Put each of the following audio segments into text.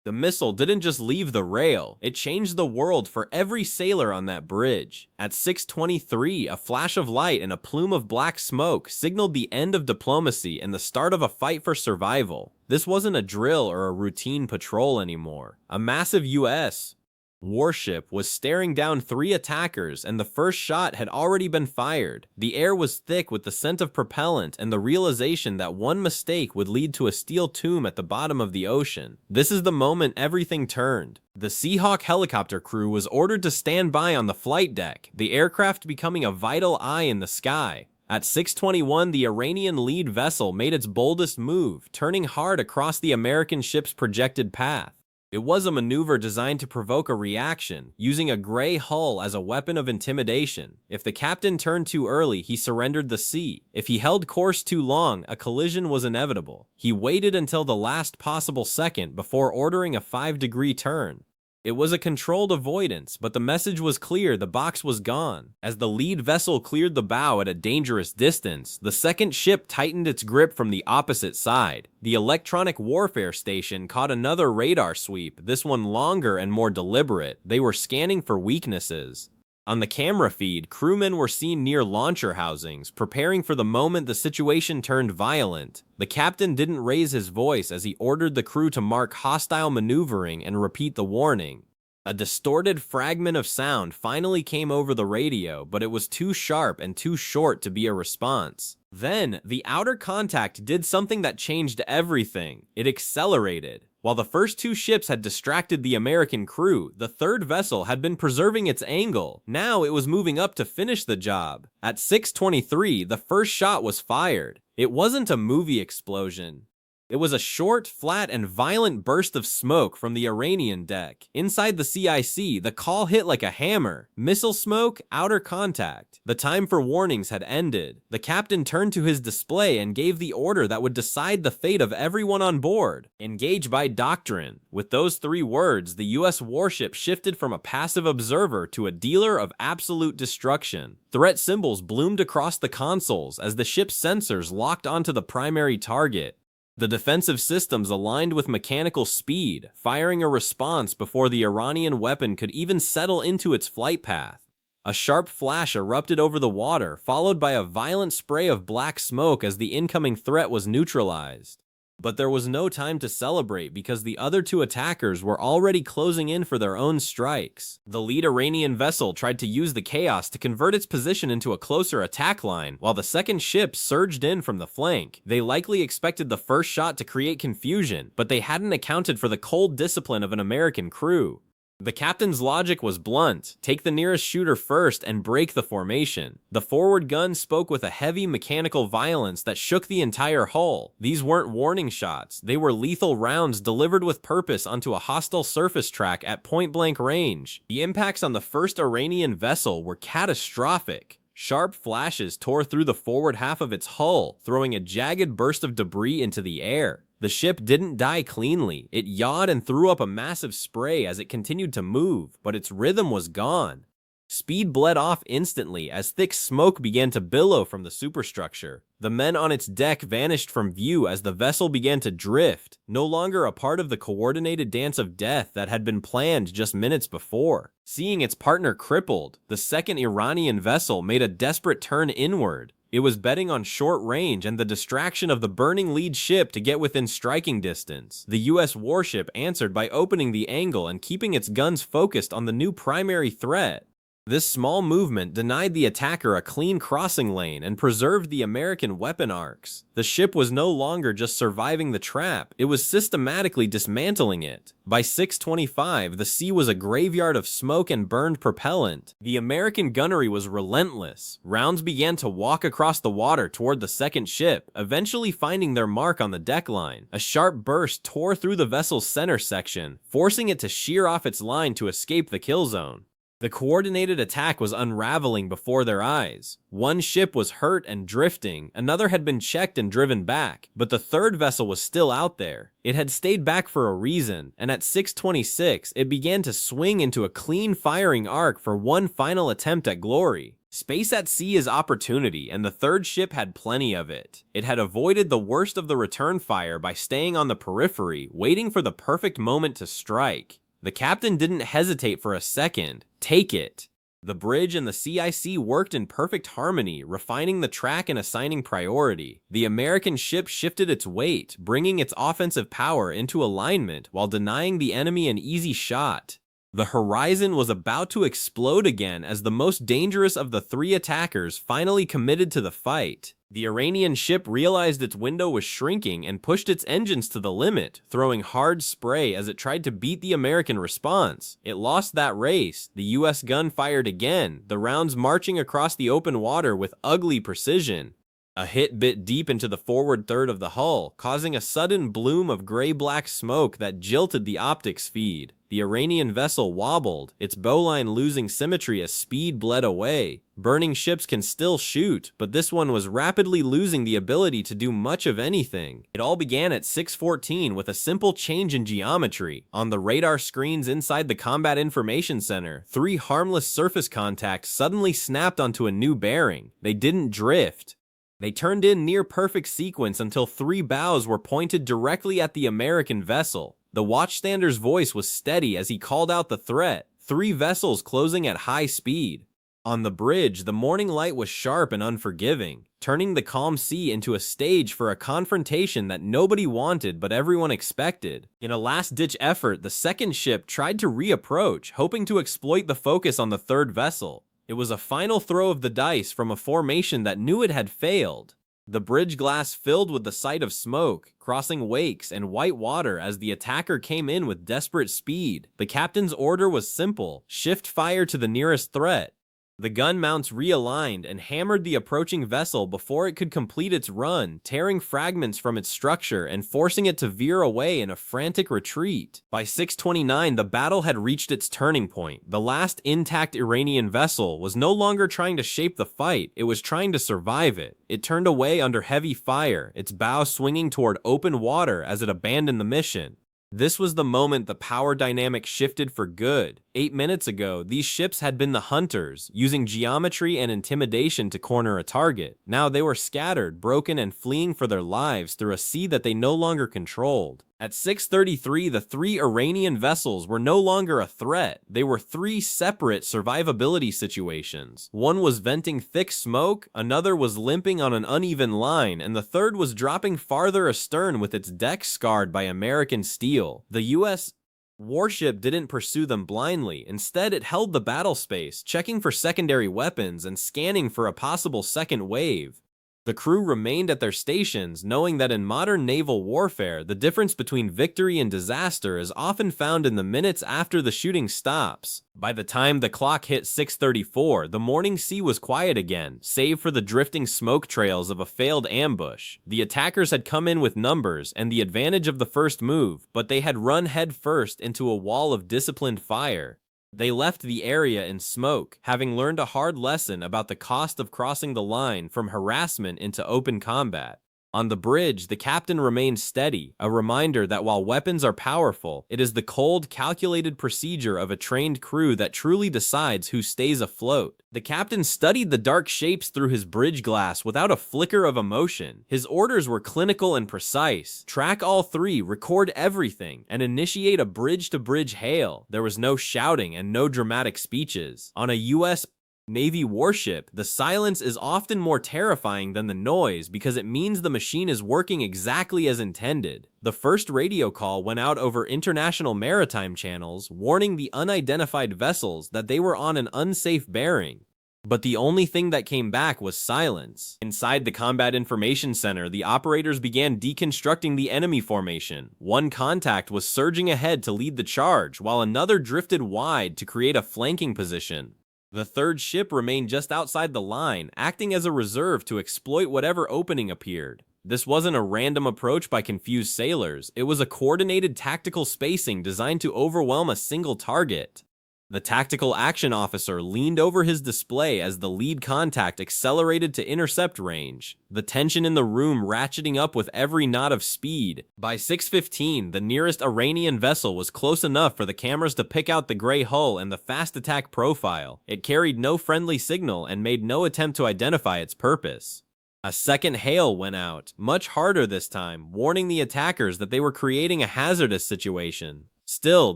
The missile didn't just leave the rail, it changed the world for every sailor on that bridge. At 6:23, a flash of light and a plume of black smoke signaled the end of diplomacy and the start of a fight for survival. This wasn't a drill or a routine patrol anymore. A massive U.S. warship was staring down 3 attackers, and the first shot had already been fired. The air was thick with the scent of propellant and the realization that one mistake would lead to a steel tomb at the bottom of the ocean. This is the moment everything turned. The Seahawk helicopter crew was ordered to stand by on the flight deck, the aircraft becoming a vital eye in the sky. At 6:21, the Iranian lead vessel made its boldest move, turning hard across the American ship's projected path. It was a maneuver designed to provoke a reaction, using a gray hull as a weapon of intimidation. If the captain turned too early, he surrendered the sea. If he held course too long, a collision was inevitable. He waited until the last possible second before ordering a 5-degree turn. It was a controlled avoidance, but the message was clear: the box was gone. As the lead vessel cleared the bow at a dangerous distance, the second ship tightened its grip from the opposite side. The electronic warfare station caught another radar sweep, this one longer and more deliberate. They were scanning for weaknesses. On the camera feed, crewmen were seen near launcher housings, preparing for the moment the situation turned violent. The captain didn't raise his voice as he ordered the crew to mark hostile maneuvering and repeat the warning. A distorted fragment of sound finally came over the radio, but it was too sharp and too short to be a response. Then, the outer contact did something that changed everything. It accelerated. While the first 2 ships had distracted the American crew, the third vessel had been preserving its angle. Now it was moving up to finish the job. At 6:23, the first shot was fired. It wasn't a movie explosion. It was a short, flat, and violent burst of smoke from the Iranian deck. Inside the CIC, the call hit like a hammer. Missile smoke, outer contact. The time for warnings had ended. The captain turned to his display and gave the order that would decide the fate of everyone on board. Engage by doctrine. With those 3 words, the U.S. warship shifted from a passive observer to a dealer of absolute destruction. Threat symbols bloomed across the consoles as the ship's sensors locked onto the primary target. The defensive systems aligned with mechanical speed, firing a response before the Iranian weapon could even settle into its flight path. A sharp flash erupted over the water, followed by a violent spray of black smoke as the incoming threat was neutralized. But there was no time to celebrate because the other 2 attackers were already closing in for their own strikes. The lead Iranian vessel tried to use the chaos to convert its position into a closer attack line, while the second ship surged in from the flank. They likely expected the first shot to create confusion, but they hadn't accounted for the cold discipline of an American crew. The captain's logic was blunt: take the nearest shooter first and break the formation. The forward gun spoke with a heavy mechanical violence that shook the entire hull. These weren't warning shots, they were lethal rounds delivered with purpose onto a hostile surface track at point-blank range. The impacts on the first Iranian vessel were catastrophic. Sharp flashes tore through the forward half of its hull, throwing a jagged burst of debris into the air. The ship didn't die cleanly. It yawed and threw up a massive spray as it continued to move, but its rhythm was gone. Speed bled off instantly as thick smoke began to billow from the superstructure. The men on its deck vanished from view as the vessel began to drift, no longer a part of the coordinated dance of death that had been planned just minutes before. Seeing its partner crippled, the second Iranian vessel made a desperate turn inward. It was betting on short range and the distraction of the burning lead ship to get within striking distance. The U.S. warship answered by opening the angle and keeping its guns focused on the new primary threat. This small movement denied the attacker a clean crossing lane and preserved the American weapon arcs. The ship was no longer just surviving the trap, it was systematically dismantling it. By 6:25, the sea was a graveyard of smoke and burned propellant. The American gunnery was relentless. Rounds began to walk across the water toward the second ship, eventually finding their mark on the deck line. A sharp burst tore through the vessel's center section, forcing it to shear off its line to escape the kill zone. The coordinated attack was unraveling before their eyes. One ship was hurt and drifting, another had been checked and driven back, but the third vessel was still out there. It had stayed back for a reason, and at 6:26, it began to swing into a clean firing arc for one final attempt at glory. Space at sea is opportunity, and the third ship had plenty of it. It had avoided the worst of the return fire by staying on the periphery, waiting for the perfect moment to strike. The captain didn't hesitate for a second. Take it. The bridge and the CIC worked in perfect harmony, refining the track and assigning priority. The American ship shifted its weight, bringing its offensive power into alignment while denying the enemy an easy shot. The horizon was about to explode again as the most dangerous of the three attackers finally committed to the fight. The Iranian ship realized its window was shrinking and pushed its engines to the limit, throwing hard spray as it tried to beat the American response. It lost that race. The U.S. gun fired again, the rounds marching across the open water with ugly precision. A hit bit deep into the forward third of the hull, causing a sudden bloom of gray-black smoke that jilted the optics feed. The Iranian vessel wobbled, its bowline losing symmetry as speed bled away. Burning ships can still shoot, but this one was rapidly losing the ability to do much of anything. It all began at 6:14 with a simple change in geometry. On the radar screens inside the Combat Information Center, 3 harmless surface contacts suddenly snapped onto a new bearing. They didn't drift. They turned in near-perfect sequence until 3 bows were pointed directly at the American vessel. The watchstander's voice was steady as he called out the threat, 3 vessels closing at high speed. On the bridge, the morning light was sharp and unforgiving, turning the calm sea into a stage for a confrontation that nobody wanted but everyone expected. In a last-ditch effort, the second ship tried to reapproach, hoping to exploit the focus on the third vessel. It was a final throw of the dice from a formation that knew it had failed. The bridge glass filled with the sight of smoke, crossing wakes and white water as the attacker came in with desperate speed. The captain's order was simple: shift fire to the nearest threat. The gun mounts realigned and hammered the approaching vessel before it could complete its run, tearing fragments from its structure and forcing it to veer away in a frantic retreat. By 6:29, the battle had reached its turning point. The last intact Iranian vessel was no longer trying to shape the fight, it was trying to survive it. It turned away under heavy fire, its bow swinging toward open water as it abandoned the mission. This was the moment the power dynamic shifted for good. 8 minutes ago, these ships had been the hunters, using geometry and intimidation to corner a target. Now they were scattered, broken, and fleeing for their lives through a sea that they no longer controlled. At 6:33, the 3 Iranian vessels were no longer a threat. They were 3 separate survivability situations. One was venting thick smoke, another was limping on an uneven line, and the third was dropping farther astern with its deck scarred by American steel. The U.S. Warship didn't pursue them blindly. Instead, it held the battle space, checking for secondary weapons and scanning for a possible second wave. The crew remained at their stations, knowing that in modern naval warfare, the difference between victory and disaster is often found in the minutes after the shooting stops. By the time the clock hit 6:34, the morning sea was quiet again, save for the drifting smoke trails of a failed ambush. The attackers had come in with numbers and the advantage of the first move, but they had run headfirst into a wall of disciplined fire. They left the area in smoke, having learned a hard lesson about the cost of crossing the line from harassment into open combat. On the bridge, the captain remained steady, a reminder that while weapons are powerful, it is the cold, calculated procedure of a trained crew that truly decides who stays afloat. The captain studied the dark shapes through his bridge glass without a flicker of emotion. His orders were clinical and precise. Track all 3, record everything, and initiate a bridge-to-bridge hail. There was no shouting and no dramatic speeches. On a U.S. Navy warship, the silence is often more terrifying than the noise because it means the machine is working exactly as intended. The first radio call went out over international maritime channels, warning the unidentified vessels that they were on an unsafe bearing. But the only thing that came back was silence. Inside the Combat Information Center, the operators began deconstructing the enemy formation. One contact was surging ahead to lead the charge, while another drifted wide to create a flanking position. The third ship remained just outside the line, acting as a reserve to exploit whatever opening appeared. This wasn't a random approach by confused sailors, it was a coordinated tactical spacing designed to overwhelm a single target. The tactical action officer leaned over his display as the lead contact accelerated to intercept range, the tension in the room ratcheting up with every knot of speed. By 6:15, the nearest Iranian vessel was close enough for the cameras to pick out the gray hull and the fast attack profile. It carried no friendly signal and made no attempt to identify its purpose. A second hail went out, much harder this time, warning the attackers that they were creating a hazardous situation. Still,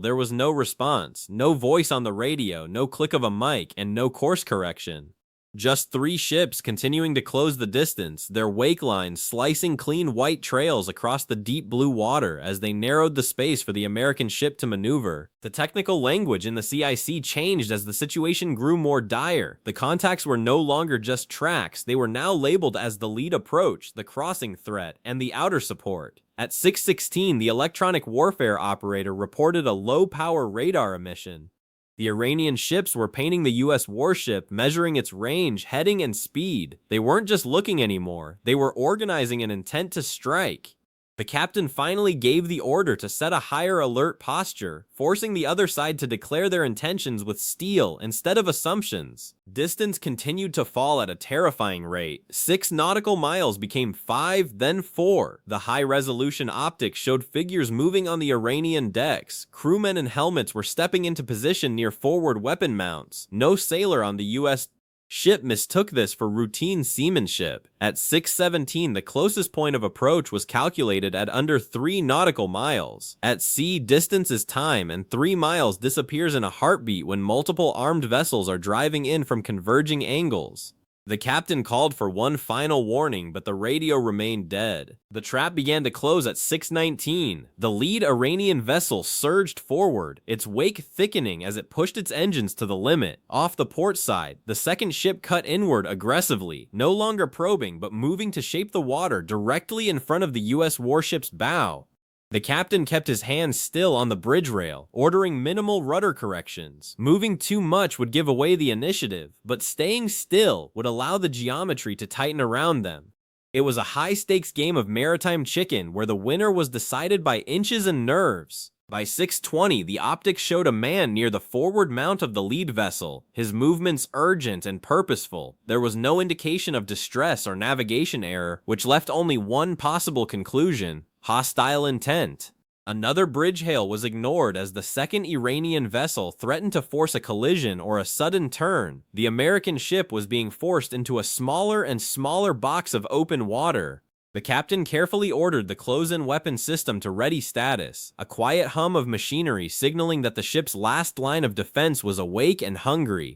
there was no response, no voice on the radio, no click of a mic, and no course correction. Just 3 ships continuing to close the distance, their wake lines slicing clean white trails across the deep blue water as they narrowed the space for the American ship to maneuver. The technical language in the CIC changed as the situation grew more dire. The contacts were no longer just tracks, they were now labeled as the lead approach, the crossing threat, and the outer support. At 6:16, the electronic warfare operator reported a low-power radar emission. The Iranian ships were painting the U.S. warship, measuring its range, heading, and speed. They weren't just looking anymore, they were organizing an intent to strike. The captain finally gave the order to set a higher alert posture, forcing the other side to declare their intentions with steel instead of assumptions. Distance continued to fall at a terrifying rate. 6 nautical miles became 5, then 4. The high-resolution optics showed figures moving on the Iranian decks. Crewmen in helmets were stepping into position near forward weapon mounts. No sailor on the U.S. ship mistook this for routine seamanship. At 6:17, the closest point of approach was calculated at under 3 nautical miles. At sea, distance is time, and 3 miles disappears in a heartbeat when multiple armed vessels are driving in from converging angles. The captain called for one final warning, but the radio remained dead. The trap began to close at 6:19. The lead Iranian vessel surged forward, its wake thickening as it pushed its engines to the limit. Off the port side, the second ship cut inward aggressively, no longer probing but moving to shape the water directly in front of the U.S. warship's bow. The captain kept his hands still on the bridge rail, ordering minimal rudder corrections. Moving too much would give away the initiative, but staying still would allow the geometry to tighten around them. It was a high-stakes game of maritime chicken where the winner was decided by inches and nerves. By 6:20, the optics showed a man near the forward mount of the lead vessel, his movements urgent and purposeful. There was no indication of distress or navigation error, which left only one possible conclusion: hostile intent. Another bridge hail was ignored as the second Iranian vessel threatened to force a collision or a sudden turn. The American ship was being forced into a smaller and smaller box of open water. The captain carefully ordered the close-in weapon system to ready status, a quiet hum of machinery signaling that the ship's last line of defense was awake and hungry.